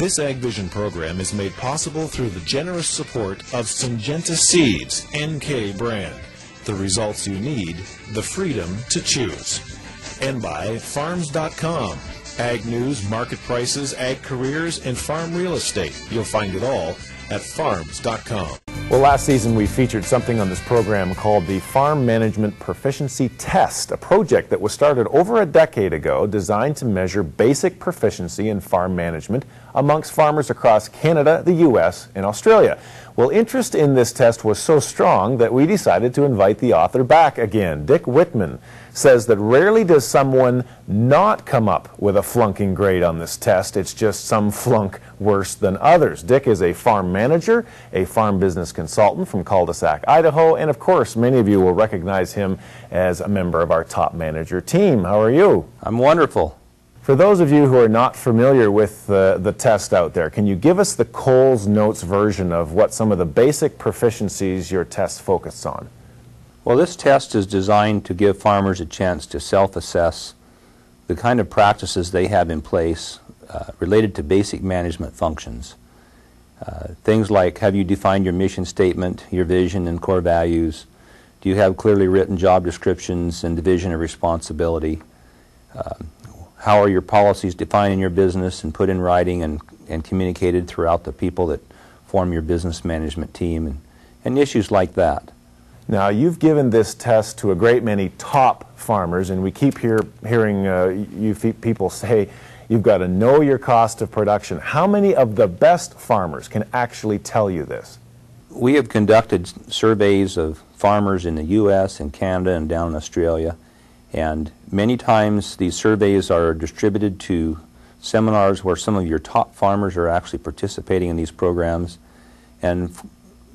This AgVision program is made possible through the generous support of Syngenta Seeds NK brand. The results you need, the freedom to choose. And by Farms.com. Ag news, market prices, ag careers, and farm real estate. You'll find it all at Farms.com. Well, last season we featured something on this program called the Farm Management Proficiency Test, a project that was started over a decade ago designed to measure basic proficiency in farm management amongst farmers across Canada, the U.S., and Australia. Well, interest in this test was so strong that we decided to invite the author back again. Dick Wittman says that rarely does someone not come up with a flunking grade on this test. It's just some flunk worse than others. Dick is a farm manager, a farm business consultant from Cul-de-Sac, Idaho, and of course, many of you will recognize him as a member of our top manager team. How are you? I'm wonderful. For those of you who are not familiar with the test out there, can you give us the Coles Notes version of what some of the basic proficiencies your test focuses on? Well, this test is designed to give farmers a chance to self-assess the kind of practices they have in place related to basic management functions. Things like, have you defined your mission statement, your vision and core values? Do you have clearly written job descriptions and division of responsibility? How are your policies defined in your business and put in writing and communicated throughout the people that form your business management team, and issues like that. Now, you've given this test to a great many top farmers, and we keep hearing people say you've got to know your cost of production. How many of the best farmers can actually tell you this? We have conducted surveys of farmers in the U.S. and Canada and down in Australia, and many times these surveys are distributed to seminars where some of your top farmers are actually participating in these programs, and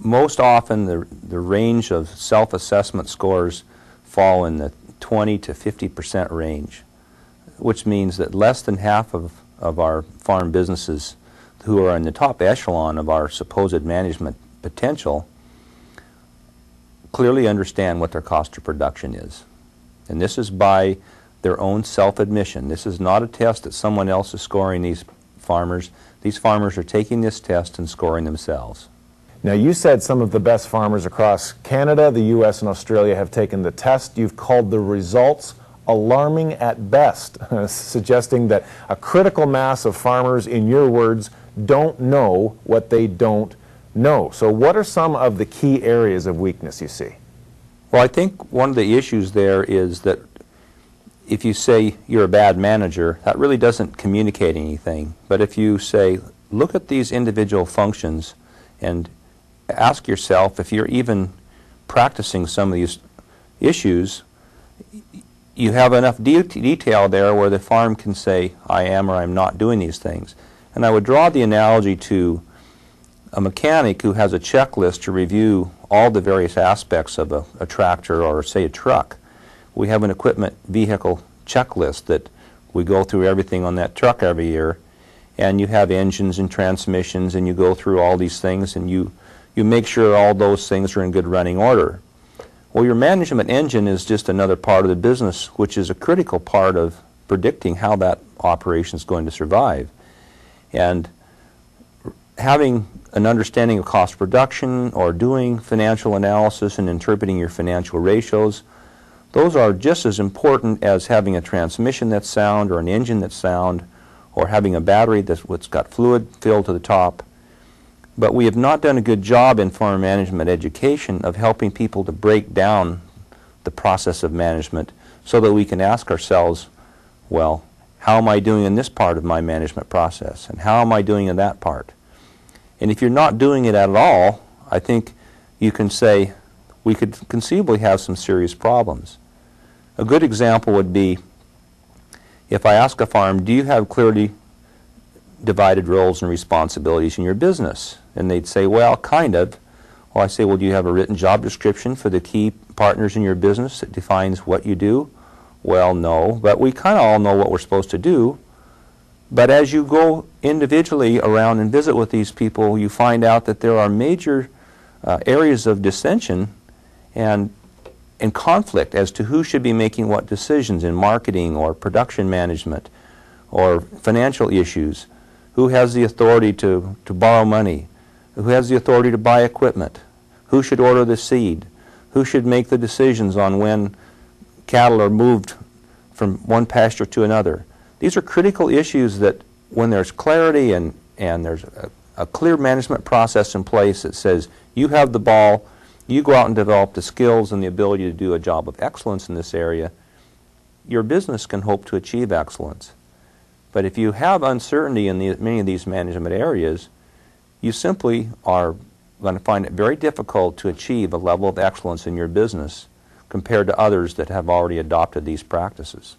most often the range of self-assessment scores fall in the 20 to 50% range, which means that less than half of our farm businesses who are in the top echelon of our supposed management potential clearly understand what their cost of production is. And this is by their own self-admission. This is not a test that someone else is scoring these farmers. These farmers are taking this test and scoring themselves. Now, you said some of the best farmers across Canada, the U.S., and Australia have taken the test. You've called the results alarming at best, suggesting that a critical mass of farmers, in your words, don't know what they don't know. So what are some of the key areas of weakness you see? Well, I think one of the issues there is that if you say you're a bad manager, that really doesn't communicate anything. But if you say, look at these individual functions and ask yourself if you're even practicing some of these issues, you have enough detail there where the farm can say, I am or I'm not doing these things. And I would draw the analogy to a mechanic who has a checklist to review all the various aspects of a tractor or, say, a truck. We have an equipment vehicle checklist that we go through everything on that truck every year, and you have engines and transmissions, and you go through all these things, and you make sure all those things are in good running order. Well, your management engine is just another part of the business, which is a critical part of predicting how that operation is going to survive. And having an understanding of cost of production or doing financial analysis and interpreting your financial ratios, those are just as important as having a transmission that's sound or an engine that's sound or having a battery that's got fluid filled to the top. But we have not done a good job in farm management education of helping people to break down the process of management so that we can ask ourselves, well, how am I doing in this part of my management process, and how am I doing in that part? And if you're not doing it at all, I think you can say we could conceivably have some serious problems. A good example would be if I ask a farm, do you have clearly divided roles and responsibilities in your business? And they'd say, well, kind of. Well, I say, well, do you have a written job description for the key partners in your business that defines what you do? Well, no, but we kind of all know what we're supposed to do. But as you go individually around and visit with these people, you find out that there are major areas of dissension and conflict as to who should be making what decisions in marketing or production management or financial issues. Who has the authority to borrow money? Who has the authority to buy equipment? Who should order the seed? Who should make the decisions on when cattle are moved from one pasture to another? These are critical issues that when there's clarity and there's a clear management process in place that says you have the ball, you go out and develop the skills and the ability to do a job of excellence in this area, your business can hope to achieve excellence. But if you have uncertainty in many of these management areas, you simply are going to find it very difficult to achieve a level of excellence in your business compared to others that have already adopted these practices.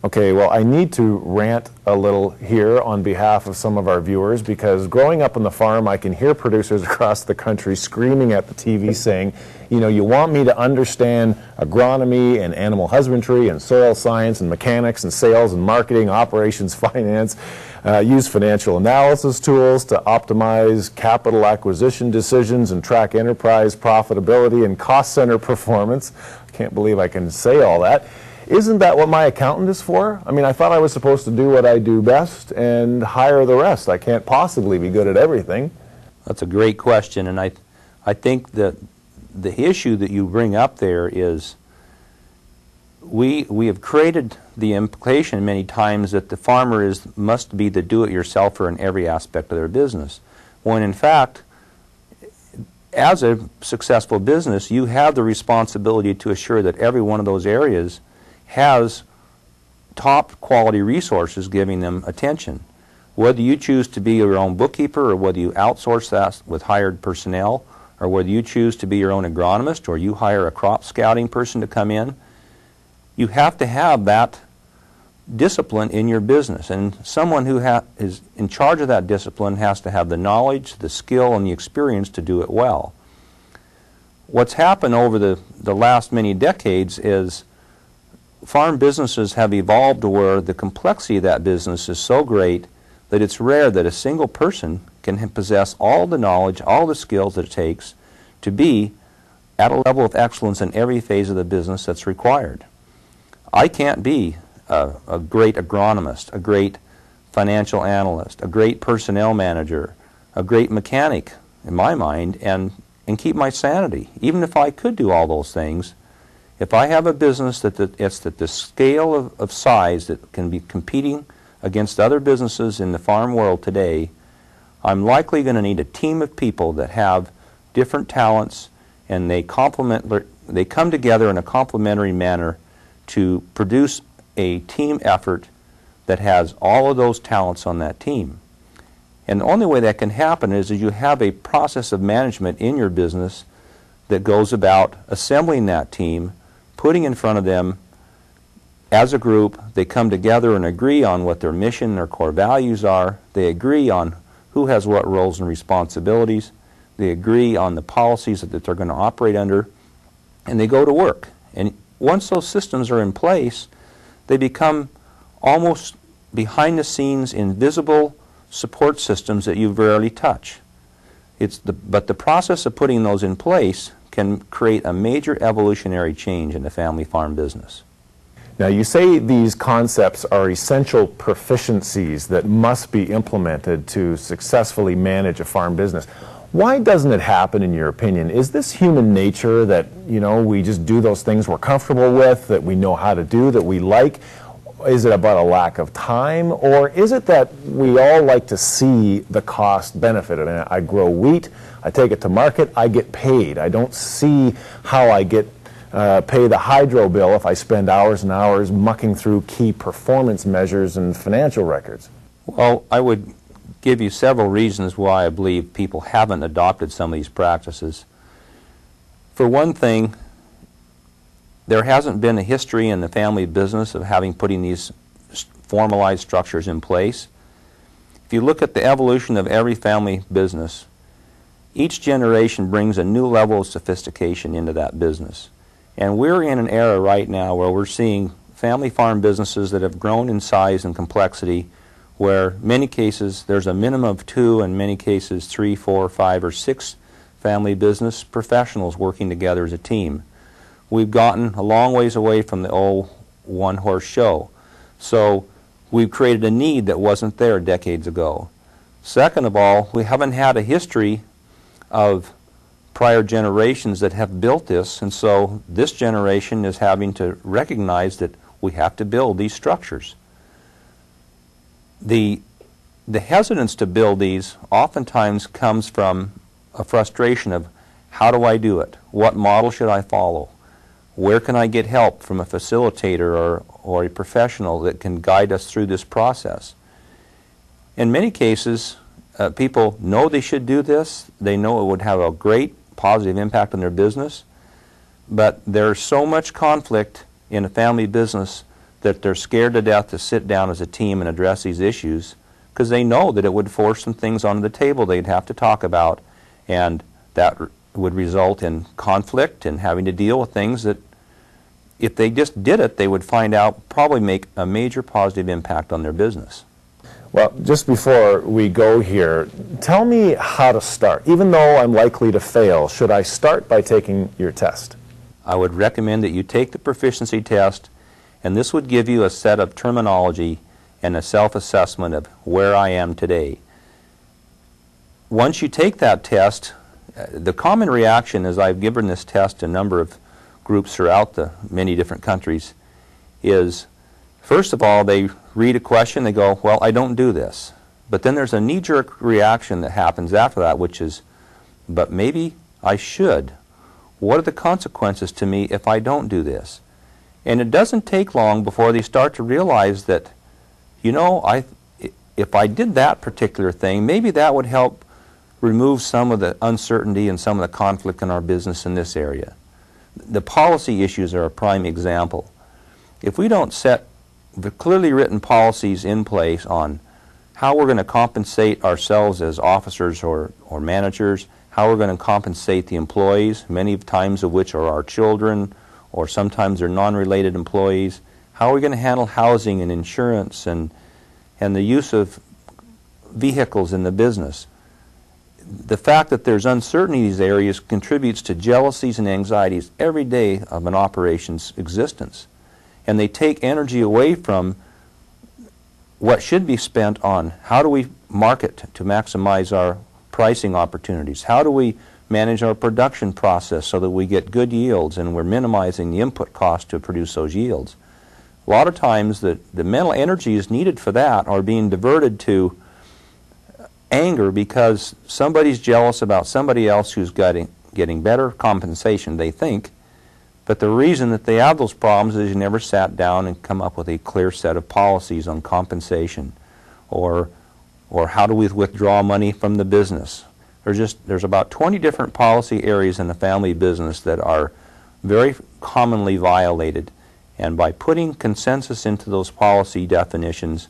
Okay, well, I need to rant a little here on behalf of some of our viewers, because growing up on the farm, I can hear producers across the country screaming at the TV saying, you know, you want me to understand agronomy and animal husbandry and soil science and mechanics and sales and marketing, operations, finance, use financial analysis tools to optimize capital acquisition decisions and track enterprise profitability and cost center performance. I can't believe I can say all that. Isn't that what my accountant is for? I mean, I thought I was supposed to do what I do best and hire the rest. I can't possibly be good at everything. That's a great question, and I think that the issue that you bring up there is we have created the implication many times that the farmer must be the do-it-yourselfer in every aspect of their business, when in fact, as a successful business, you have the responsibility to assure that every one of those areas has top quality resources giving them attention. Whether you choose to be your own bookkeeper or whether you outsource that with hired personnel, or whether you choose to be your own agronomist or you hire a crop scouting person to come in, you have to have that discipline in your business. And someone who is in charge of that discipline has to have the knowledge, the skill, and the experience to do it well. What's happened over the last many decades is farm businesses have evolved to where the complexity of that business is so great that it's rare that a single person can possess all the knowledge, all the skills that it takes to be at a level of excellence in every phase of the business that's required. I can't be a great agronomist, a great financial analyst, a great personnel manager, a great mechanic, in my mind, and keep my sanity. Even if I could do all those things, if I have a business it's at the scale of size that can be competing against other businesses in the farm world today, I'm likely going to need a team of people that have different talents, and they come together in a complementary manner to produce a team effort that has all of those talents on that team. And the only way that can happen is that you have a process of management in your business that goes about assembling that team, putting in front of them as a group, they come together and agree on what their mission, their core values are, they agree on who has what roles and responsibilities, they agree on the policies that they're going to operate under, and they go to work. And once those systems are in place, they become almost behind the scenes invisible support systems that you rarely touch. But the process of putting those in place can create a major evolutionary change in the family farm business. Now, you say these concepts are essential proficiencies that must be implemented to successfully manage a farm business. Why doesn't it happen, in your opinion? Is this human nature that, you know, we just do those things we're comfortable with, that we know how to do, that we like? Is it about a lack of time, or is it that we all like to see the cost benefit? I mean, I grow wheat, I take it to market, I get paid. I don't see how I get pay the hydro bill if I spend hours and hours mucking through key performance measures and financial records. Well, I would give you several reasons why I believe people haven't adopted some of these practices. For one thing, there hasn't been a history in the family business of putting these formalized structures in place. If you look at the evolution of every family business, each generation brings a new level of sophistication into that business. And we're in an era right now where we're seeing family farm businesses that have grown in size and complexity, where in many cases there's a minimum of 2, in many cases 3, 4, 5, or 6 family business professionals working together as a team. We've gotten a long ways away from the old one-horse show. So we've created a need that wasn't there decades ago. Second of all, we haven't had a history of prior generations that have built this, and so this generation is having to recognize that we have to build these structures. The hesitance to build these oftentimes comes from a frustration of, how do I do it? What model should I follow? Where can I get help from a facilitator or a professional that can guide us through this process? In many cases, people know they should do this. They know it would have a great positive impact on their business, but there's so much conflict in a family business that they're scared to death to sit down as a team and address these issues, because they know that it would force some things onto the table they'd have to talk about, and that would result in conflict and having to deal with things that, if they just did it, they would find out probably make a major positive impact on their business. Well, just before we go here, tell me how to start. Even though I'm likely to fail, should I start by taking your test? I would recommend that you take the proficiency test, and this would give you a set of terminology and a self-assessment of where I am today. Once you take that test, the common reaction, as I've given this test to a number of groups throughout the many different countries, is, first of all, they read a question, they go, well, I don't do this. But then there's a knee-jerk reaction that happens after that, which is, but maybe I should. What are the consequences to me if I don't do this? And it doesn't take long before they start to realize that, you know, if I did that particular thing, maybe that would help remove some of the uncertainty and some of the conflict in our business in this area. The policy issues are a prime example. If we don't set the clearly written policies in place on how we're going to compensate ourselves as officers or managers, how we're going to compensate the employees, many times of which are our children, or sometimes they're non-related employees, how are we going to handle housing and insurance and the use of vehicles in the business? The fact that there's uncertainty in these areas contributes to jealousies and anxieties every day of an operation's existence. And they take energy away from what should be spent on how do we market to maximize our pricing opportunities, how do we manage our production process so that we get good yields and we're minimizing the input cost to produce those yields. A lot of times the mental energies needed for that are being diverted to anger because somebody's jealous about somebody else who's getting better compensation, they think, but the reason that they have those problems is you never sat down and come up with a clear set of policies on compensation, or how do we withdraw money from the business. There's about 20 different policy areas in the family business that are very commonly violated, and by putting consensus into those policy definitions,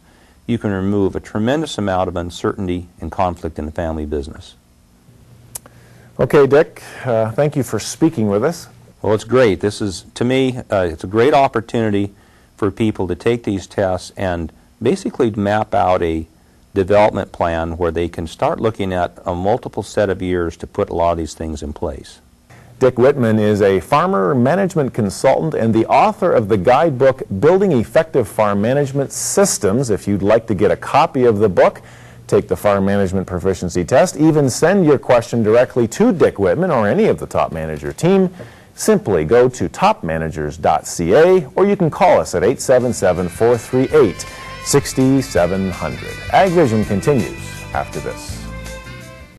you can remove a tremendous amount of uncertainty and conflict in the family business. Okay, Dick, thank you for speaking with us. Well, it's great. This is, to me, it's a great opportunity for people to take these tests and basically map out a development plan where they can start looking at a multiple set of years to put a lot of these things in place. Dick Wittman is a farmer management consultant and the author of the guidebook Building Effective Farm Management Systems. If you'd like to get a copy of the book, take the Farm Management Proficiency Test, even send your question directly to Dick Wittman or any of the Top Manager team, simply go to topmanagers.ca or you can call us at 877-438-6700. AgVision continues after this.